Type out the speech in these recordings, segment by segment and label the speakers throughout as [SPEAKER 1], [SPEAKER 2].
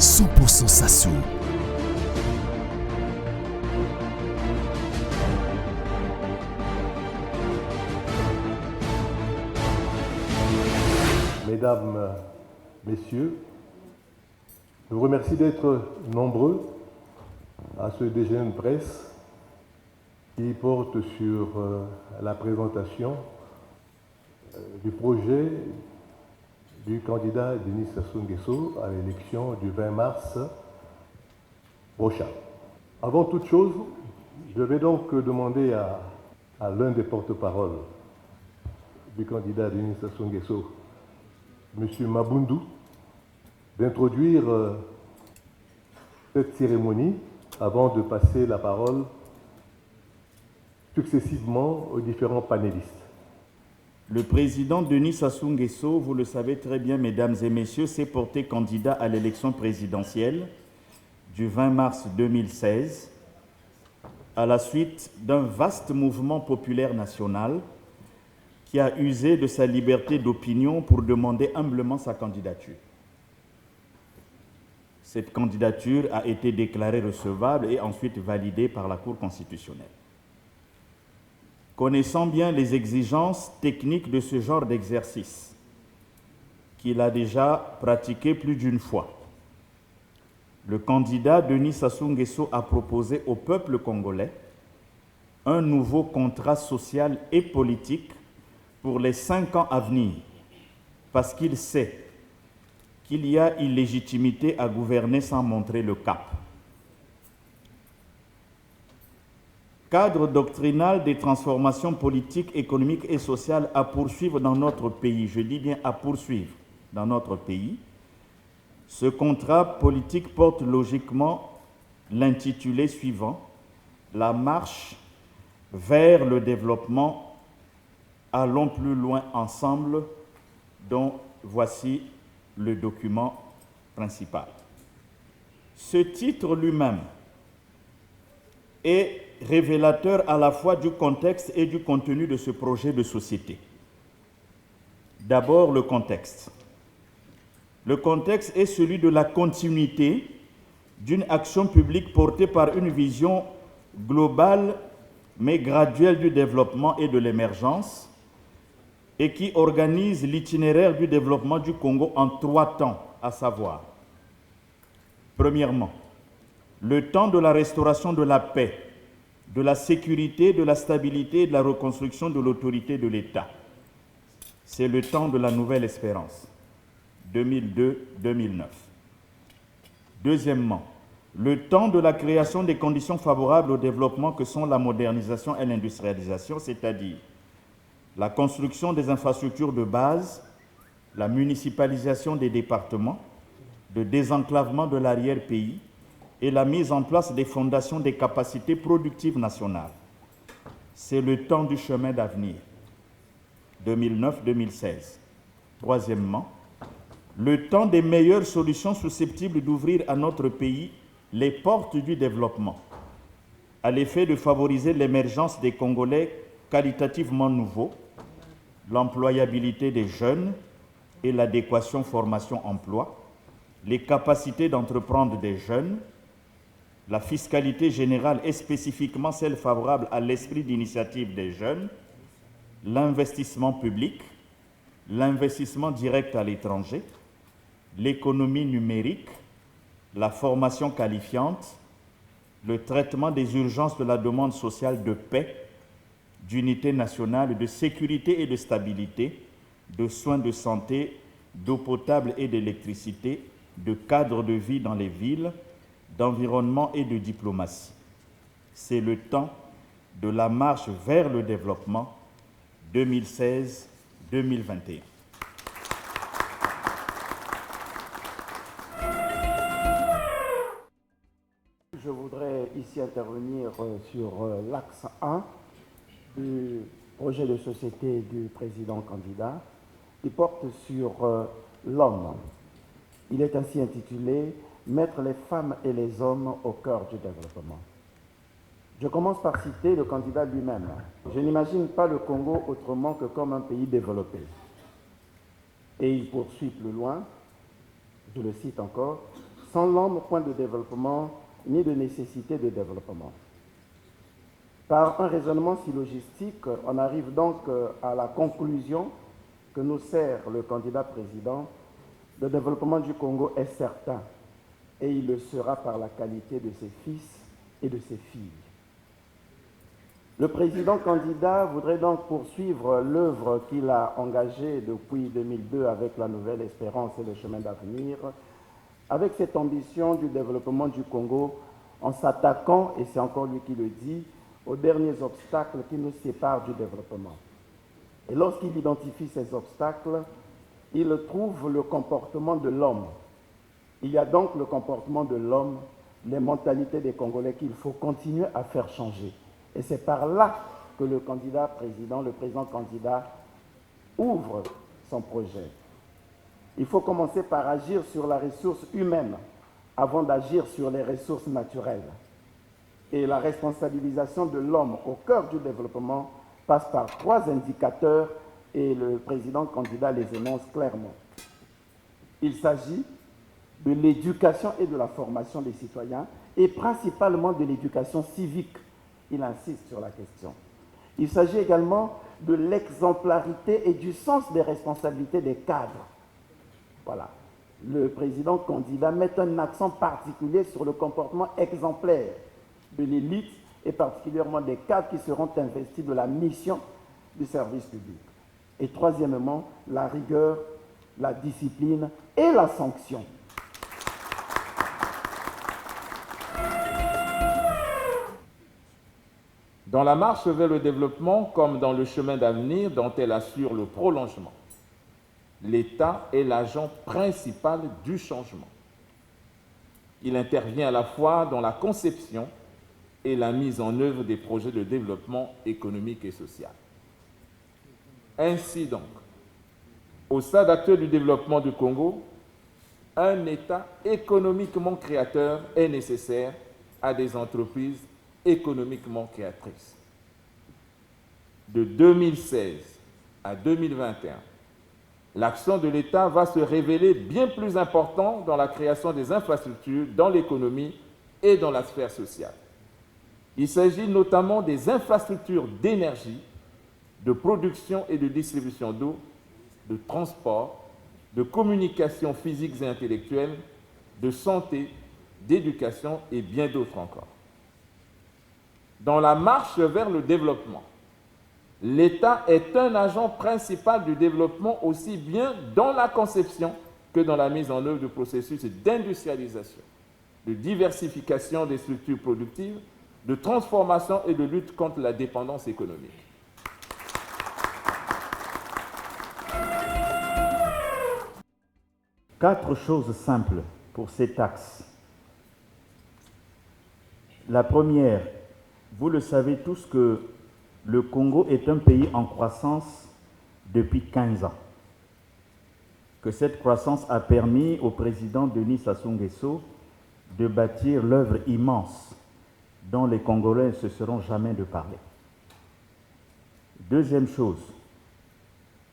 [SPEAKER 1] 100% Sassou.
[SPEAKER 2] Mesdames, Messieurs, je vous remercie d'être nombreux à ce déjeuner de presse qui porte sur la présentation du projet du candidat Denis Sassou Nguesso à l'élection du 20 mars prochain. Avant toute chose, je vais donc demander à l'un des porte-paroles du candidat Denis Sassou Nguesso, M. Mabundu, d'introduire cette cérémonie avant de passer la parole successivement aux différents panélistes.
[SPEAKER 3] Le président Denis Sassou Nguesso, vous le savez très bien, mesdames et messieurs, s'est porté candidat à l'élection présidentielle du 20 mars 2016 à la suite d'un vaste mouvement populaire national qui a usé de sa liberté d'opinion pour demander humblement sa candidature. Cette candidature a été déclarée recevable et ensuite validée par la Cour constitutionnelle. Connaissant bien les exigences techniques de ce genre d'exercice, qu'il a déjà pratiqué plus d'une fois, le candidat Denis Sassou Nguesso a proposé au peuple congolais un nouveau contrat social et politique pour les 5 ans à venir, parce qu'il sait qu'il y a illégitimité à gouverner sans montrer le cap. Cadre doctrinal des transformations politiques, économiques et sociales à poursuivre dans notre pays, je dis bien à poursuivre dans notre pays, ce contrat politique porte logiquement l'intitulé suivant, la marche vers le développement, allons plus loin ensemble, dont voici le document principal. Ce titre lui-même est révélateur à la fois du contexte et du contenu de ce projet de société. D'abord, le contexte. Le contexte est celui de la continuité d'une action publique portée par une vision globale mais graduelle du développement et de l'émergence et qui organise l'itinéraire du développement du Congo en 3 temps, à savoir, premièrement, le temps de la restauration de la paix, de la sécurité, de la stabilité et de la reconstruction de l'autorité de l'État. C'est le temps de la nouvelle espérance, 2002-2009. Deuxièmement, le temps de la création des conditions favorables au développement que sont la modernisation et l'industrialisation, c'est-à-dire la construction des infrastructures de base, la municipalisation des départements, le désenclavement de l'arrière-pays, et la mise en place des fondations des capacités productives nationales. C'est le temps du chemin d'avenir, 2009-2016. Troisièmement, le temps des meilleures solutions susceptibles d'ouvrir à notre pays les portes du développement, à l'effet de favoriser l'émergence des Congolais qualitativement nouveaux, l'employabilité des jeunes et l'adéquation formation-emploi, les capacités d'entreprendre des jeunes, la fiscalité générale et spécifiquement celle favorable à l'esprit d'initiative des jeunes, l'investissement public, l'investissement direct à l'étranger, l'économie numérique, la formation qualifiante, le traitement des urgences de la demande sociale de paix, d'unité nationale, de sécurité et de stabilité, de soins de santé, d'eau potable et d'électricité, de cadre de vie dans les villes, d'environnement et de diplomatie. C'est le temps de la marche vers le développement 2016-2021.
[SPEAKER 4] Je voudrais ici intervenir sur l'axe 1 du projet de société du président candidat qui porte sur l'homme. Il est ainsi intitulé « Mettre les femmes et les hommes au cœur du développement ». Je commence par citer le candidat lui-même. « Je n'imagine pas le Congo autrement que comme un pays développé. » Et il poursuit plus loin, je le cite encore, Sans l'homme, point de développement, ni de nécessité de développement. Par un raisonnement syllogistique, on arrive donc à la conclusion que nous sert le candidat président. Le développement du Congo est certain et il le sera par la qualité de ses fils et de ses filles. Le président candidat voudrait donc poursuivre l'œuvre qu'il a engagée depuis 2002 avec la Nouvelle Espérance et le Chemin d'avenir, avec cette ambition du développement du Congo en s'attaquant, et c'est encore lui qui le dit, aux derniers obstacles qui nous séparent du développement. Et lorsqu'il identifie ces obstacles, il trouve le comportement de l'homme. Il y a donc le comportement de l'homme, les mentalités des Congolais qu'il faut continuer à faire changer. Et c'est par là que le candidat président, le président candidat, ouvre son projet. Il faut commencer par agir sur la ressource humaine avant d'agir sur les ressources naturelles. Et la responsabilisation de l'homme au cœur du développement passe par 3 indicateurs et le président candidat les énonce clairement. Il s'agit de l'éducation et de la formation des citoyens et principalement de l'éducation civique. Il insiste sur la question. Il s'agit également de l'exemplarité et du sens des responsabilités des cadres. Voilà. Le président candidat met un accent particulier sur le comportement exemplaire de l'élite et particulièrement des cadres qui seront investis de la mission du service public. Et troisièmement, la rigueur, la discipline et la sanction.
[SPEAKER 1] Dans la marche vers le développement, comme dans le chemin d'avenir dont elle assure le prolongement, l'État est l'agent principal du changement. Il intervient à la fois dans la conception et la mise en œuvre des projets de développement économique et social. Ainsi donc, au stade actuel du développement du Congo, un État économiquement créateur est nécessaire à des entreprises économiquement créatrices. De 2016 à 2021, l'action de l'État va se révéler bien plus importante dans la création des infrastructures, dans l'économie et dans la sphère sociale. Il s'agit notamment des infrastructures d'énergie, de production et de distribution d'eau, de transport, de communication physiques et intellectuelles, de santé, d'éducation et bien d'autres encore. Dans la marche vers le développement, l'État est un agent principal du développement aussi bien dans la conception que dans la mise en œuvre du processus d'industrialisation, de diversification des structures productives, de transformation et de lutte contre la dépendance économique.
[SPEAKER 3] Quatre choses simples pour cet axe. La première, vous le savez tous que le Congo est un pays en croissance depuis 15 ans. Que cette croissance a permis au président Denis Sassou Nguesso de bâtir l'œuvre immense dont les Congolais ne se seront jamais de parler. Deuxième chose,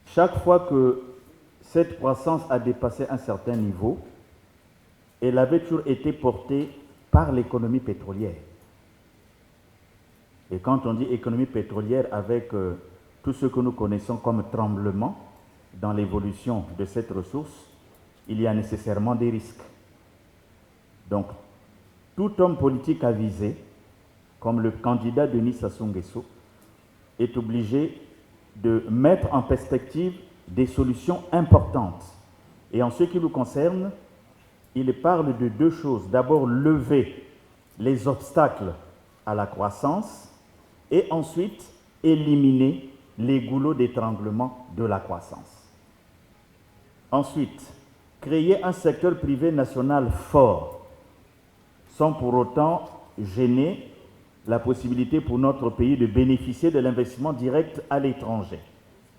[SPEAKER 3] chaque fois que cette croissance a dépassé un certain niveau, elle avait toujours été portée par l'économie pétrolière. Et quand on dit économie pétrolière avec tout ce que nous connaissons comme tremblement dans l'évolution de cette ressource, il y a nécessairement des risques. Donc, tout homme politique avisé, comme le candidat Denis Sassou Nguesso, est obligé de mettre en perspective des solutions importantes. Et en ce qui nous concerne, il parle de deux choses. D'abord, lever les obstacles à la croissance et ensuite éliminer les goulots d'étranglement de la croissance. Ensuite, créer un secteur privé national fort, sans pour autant gêner la possibilité pour notre pays de bénéficier de l'investissement direct à l'étranger.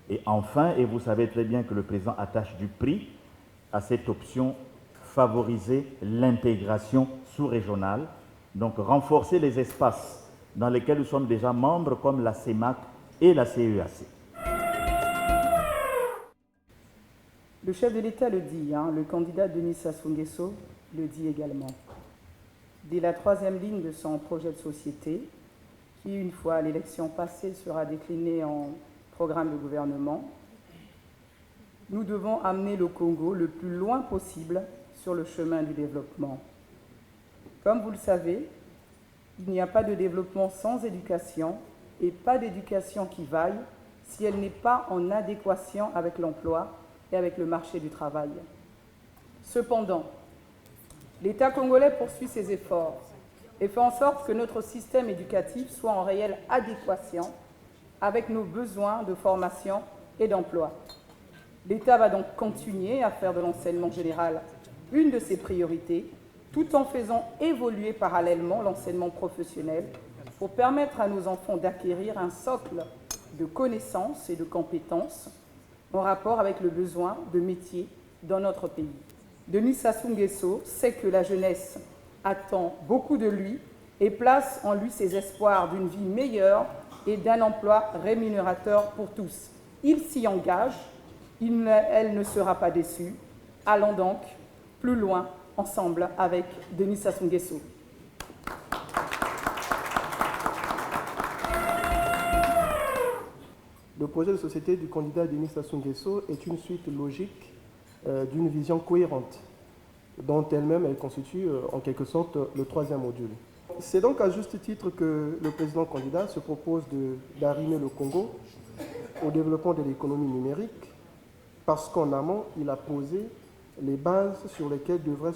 [SPEAKER 3] Et enfin, et vous savez très bien que le président attache du prix à cette option, favoriser l'intégration sous-régionale, donc renforcer les espaces dans lesquels nous sommes déjà membres comme la CEMAC et la CEAC.
[SPEAKER 5] Le chef de l'État le dit, le candidat Denis Sassou Nguesso, le dit également. Dès la troisième ligne de son projet de société, qui, une fois l'élection passée, sera décliné en programme de gouvernement, nous devons amener le Congo le plus loin possible sur le chemin du développement. Comme vous le savez, il n'y a pas de développement sans éducation et pas d'éducation qui vaille si elle n'est pas en adéquation avec l'emploi et avec le marché du travail. Cependant, l'État congolais poursuit ses efforts et fait en sorte que notre système éducatif soit en réelle adéquation avec nos besoins de formation et d'emploi. L'État va donc continuer à faire de l'enseignement général une de ses priorités, tout en faisant évoluer parallèlement l'enseignement professionnel pour permettre à nos enfants d'acquérir un socle de connaissances et de compétences en rapport avec le besoin de métiers dans notre pays. Denis Sassou Nguesso sait que la jeunesse attend beaucoup de lui et place en lui ses espoirs d'une vie meilleure et d'un emploi rémunérateur pour tous. Il s'y engage, elle ne sera pas déçue. Allons donc plus loin ensemble avec Denis Sassou Nguesso.
[SPEAKER 6] Le projet de société du candidat Denis Sassou Nguesso est une suite logique d'une vision cohérente, dont elle-même elle constitue en quelque sorte le troisième module. C'est donc à juste titre que le président candidat se propose d'arrimer le Congo au développement de l'économie numérique, parce qu'en amont, il a posé les bases sur lesquelles devrait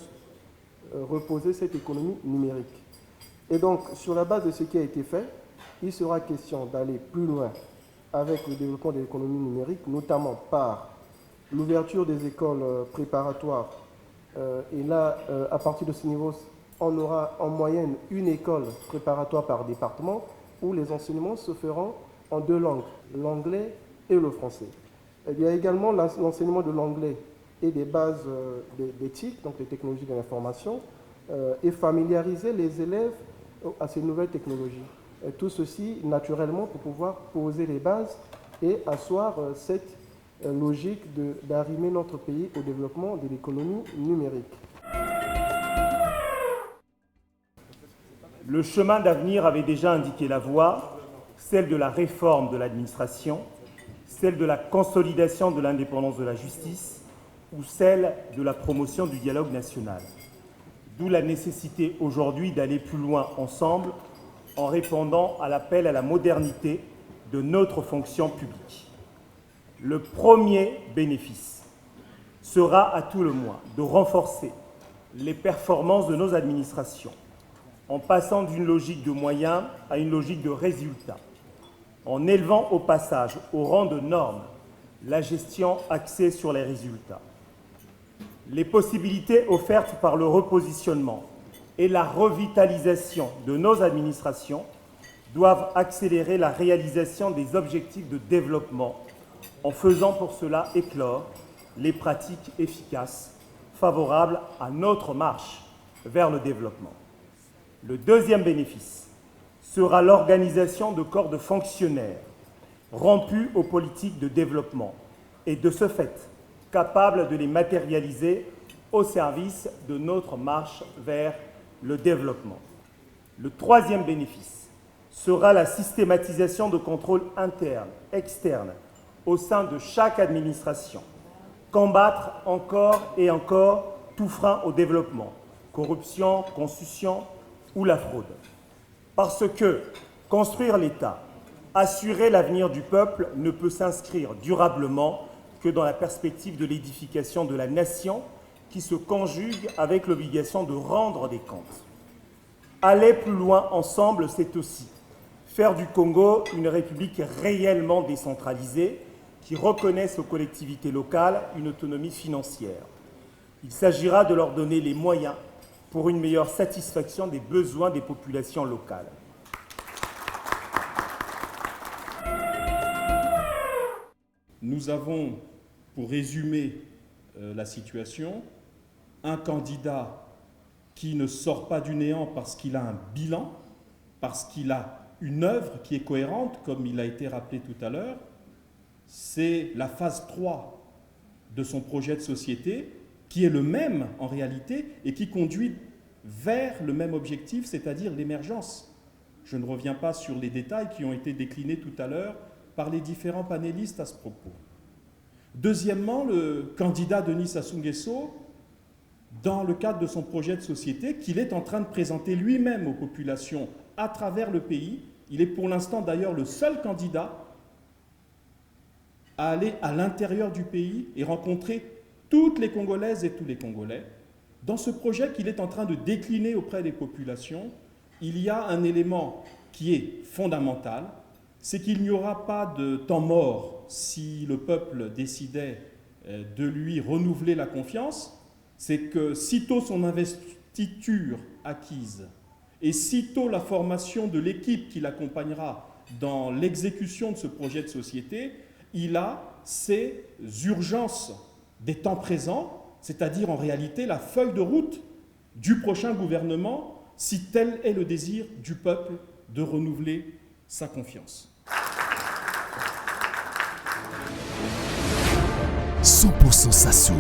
[SPEAKER 6] reposer cette économie numérique. Et donc, sur la base de ce qui a été fait, il sera question d'aller plus loin avec le développement de l'économie numérique, notamment par l'ouverture des écoles préparatoires. Et là, à partir de ce niveau, on aura en moyenne une école préparatoire par département où les enseignements se feront en deux langues, l'anglais et le français. Il y a également l'enseignement de l'anglais et des bases d'éthique, donc les technologies de l'information, et familiariser les élèves à ces nouvelles technologies. Et tout ceci, naturellement, pour pouvoir poser les bases et asseoir cette logique d'arrimer notre pays au développement de l'économie numérique.
[SPEAKER 7] Le chemin d'avenir avait déjà indiqué la voie, celle de la réforme de l'administration, celle de la consolidation de l'indépendance de la justice ou celle de la promotion du dialogue national. D'où la nécessité aujourd'hui d'aller plus loin ensemble en répondant à l'appel à la modernité de notre fonction publique. Le premier bénéfice sera à tout le moins de renforcer les performances de nos administrations en passant d'une logique de moyens à une logique de résultats, en élevant au passage au rang de norme la gestion axée sur les résultats. Les possibilités offertes par le repositionnement et la revitalisation de nos administrations doivent accélérer la réalisation des objectifs de développement en faisant pour cela éclore les pratiques efficaces favorables à notre marche vers le développement. Le deuxième bénéfice sera l'organisation de corps de fonctionnaires rompus aux politiques de développement et de ce fait capables de les matérialiser au service de notre marche vers le développement. Le troisième bénéfice sera la systématisation de contrôles internes, externes, au sein de chaque administration. Combattre encore et encore tout frein au développement, corruption, concussion ou la fraude. Parce que construire l'État, assurer l'avenir du peuple ne peut s'inscrire durablement que dans la perspective de l'édification de la nation qui se conjugue avec l'obligation de rendre des comptes. Aller plus loin ensemble, c'est aussi faire du Congo une république réellement décentralisée qui reconnaisse aux collectivités locales une autonomie financière. Il s'agira de leur donner les moyens pour une meilleure satisfaction des besoins des populations locales.
[SPEAKER 8] Nous avons, pour résumer la situation, un candidat qui ne sort pas du néant parce qu'il a un bilan, parce qu'il a une œuvre qui est cohérente, comme il a été rappelé tout à l'heure. C'est la phase 3 de son projet de société qui est le même en réalité et qui conduit vers le même objectif, c'est-à-dire l'émergence. Je ne reviens pas sur les détails qui ont été déclinés tout à l'heure par les différents panélistes à ce propos. Deuxièmement, le candidat Denis Sassou Nguesso, dans le cadre de son projet de société, qu'il est en train de présenter lui-même aux populations à travers le pays, il est pour l'instant d'ailleurs le seul candidat à aller à l'intérieur du pays et rencontrer toutes les Congolaises et tous les Congolais. Dans ce projet qu'il est en train de décliner auprès des populations, il y a un élément qui est fondamental, c'est qu'il n'y aura pas de temps mort si le peuple décidait de lui renouveler la confiance. C'est que sitôt son investiture acquise et sitôt la formation de l'équipe qui l'accompagnera dans l'exécution de ce projet de société, il a ces urgences des temps présents, c'est-à-dire en réalité la feuille de route du prochain gouvernement, si tel est le désir du peuple de renouveler sa confiance.
[SPEAKER 9] 100% Sassou.